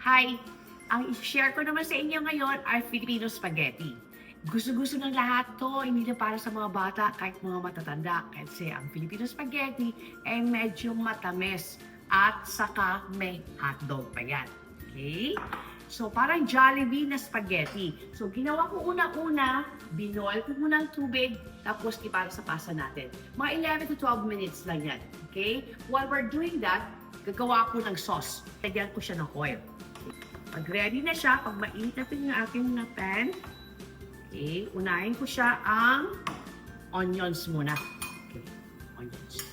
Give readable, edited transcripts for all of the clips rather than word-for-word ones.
Hi! Ang i-share ko naman sa inyo ngayon ay Filipino spaghetti. Gusto-gusto ng lahat to, hindi na para sa mga bata, kahit mga matatanda. Kasi ang Filipino spaghetti ay medyo matamis at saka may hotdog pa yan. Okay? So, parang Jollibee na spaghetti. So, ginawa ko una-una, binoil ko muna ng tubig, tapos ipasa-pasa natin. Mga 11 to 12 minutes lang yan. Okay? While we're doing that, gagawa ko ng sauce. Lagyan ko siya ng oil. Pag ready na siya, pag mainit na yung aking pan, okay, unahin ko siya ang onions muna. Okay, onions.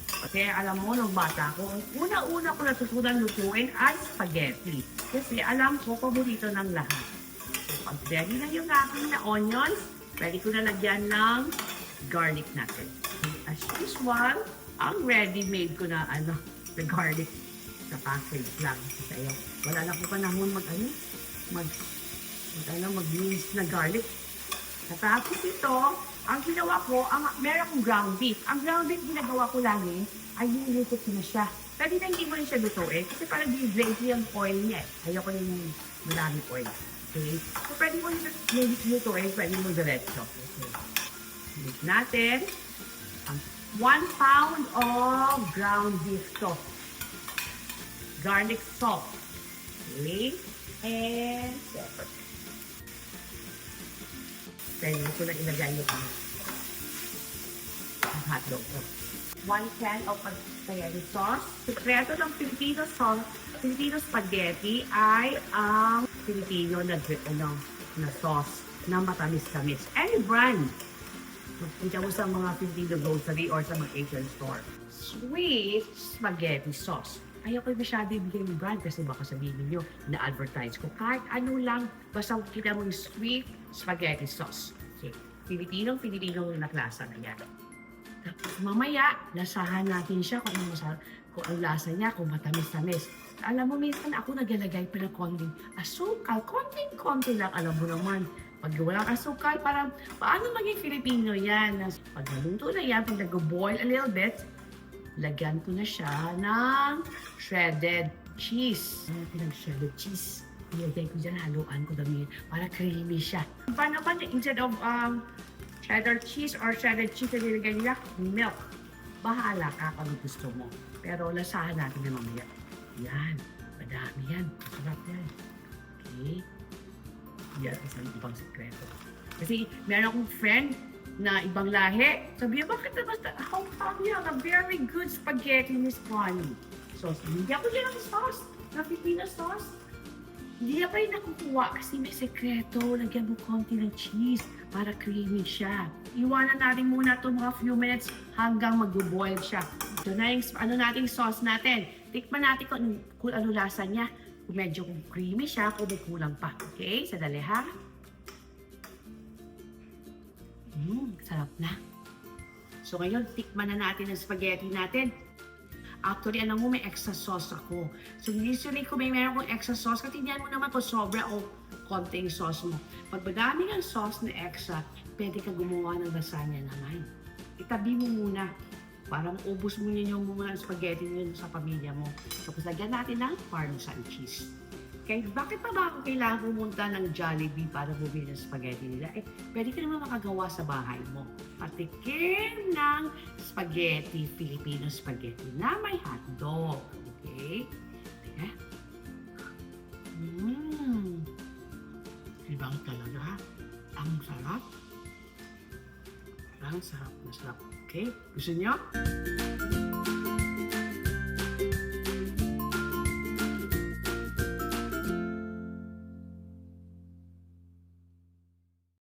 Kasi alam mo, nung bata ko, una-una ko natutunan lutuin ay spaghetti. Kasi alam ko, paborito ng lahat. So, pag ready na yung aking na onions, ready ko na lagyan ng garlic natin. As usual, ang ready-made ko na the garlic sa package lang. Kasi wala na ko panahon mag-mince na garlic. Tapos ito, ang ginawa ko, meron akong ground beef. Ang ground beef ginagawa ko lagi, ay niluto ko na siya. Pwede na hindi mo rin siya lutuin, kasi parang di-gravy ang oil niya. Ayoko yung maraming oil. Okay? So pwede mo lutuin, pwede mo diretso. Okay. Mix natin ang 1 pound of ground beef to. Garlic salt. Okay? And pepper. Pwede ko na ilagay yung hotdog ko. 1 can of spaghetti sauce. Sekreto ng Filipino sauce, Filipino spaghetti ay ang Filipino na sauce na matamis-tamis. Any brand. Makikita mo sa mga Filipino grocery or sa mga Asian store. Sweet spaghetti sauce. Ayoko masyado ibigay yung brand kasi baka sabihin nyo na-advertise ko. Kahit ano lang, basta kita mo yung sweet spaghetti sauce. Okay. Filipino na klasa na yan. Tapos mamaya, lasahan natin siya kung ang lasa niya, kung matamis-tamis. Alam mo, minsan ako naglalagay pa ng konting asukal. Konting-konti lang, alam mo naman. Pag walang asukal, parang paano maging Filipino yan? Pag naluto na yan, pag nag-boil a little bit, lagyan ko na siya ng shredded cheese. Shredded cheese. Ilagay ko dyan, haluan ko dami para creamy siya. Paano naman, instead of cheddar cheese or shredded cheese na nilagay nila, milk. Bahala ka kung gusto mo. Pero lasahan natin na mamaya. Yan. Madami yan. Sarap yan. Okay. Yan isang ibang sekreto. Kasi meron akong friend na ibang lahi. Sabi niya, bakit na basta, how come you have a very good spaghetti, Miss Connie? So, hindi ako dyan ng sauce, na Filipino sauce. Hindi na pa rin nakukuha kasi may sekreto. Lagyan mo konti ng cheese para creamy siya. Iwanan natin muna ito mga few minutes hanggang mag-boil siya. Ito na yung nating sauce natin. Tikman natin kung ano lasa niya. Kung medyo creamy siya, kung may kulang pa. Okay? Sadali ha. Sarap na. So ngayon, tikman na natin ang spaghetti natin. Actually, alam mo, may extra sauce ako. So usually, kung meron kong extra sauce, katingnan mo naman kung sobra o konting sauce mo. Pag madami ng sauce na extra, pwede ka gumawa ng lasagna naman. Itabi mo muna. Parang ubos mo niyo yung mga spaghetti niyo sa pamilya mo. Tapos lagyan natin ng Parmesan cheese. Okay, bakit pa ba ako kailangan pumunta ng Jollibee para bumili ng spaghetti nila? Pwede ka naman makagawa sa bahay mo. Patikim ng spaghetti, Filipino spaghetti na may hotdog. Okay? Teka. Ibang talaga. Ang sarap. Ang sarap na sarap. Okay? Gusto niyo?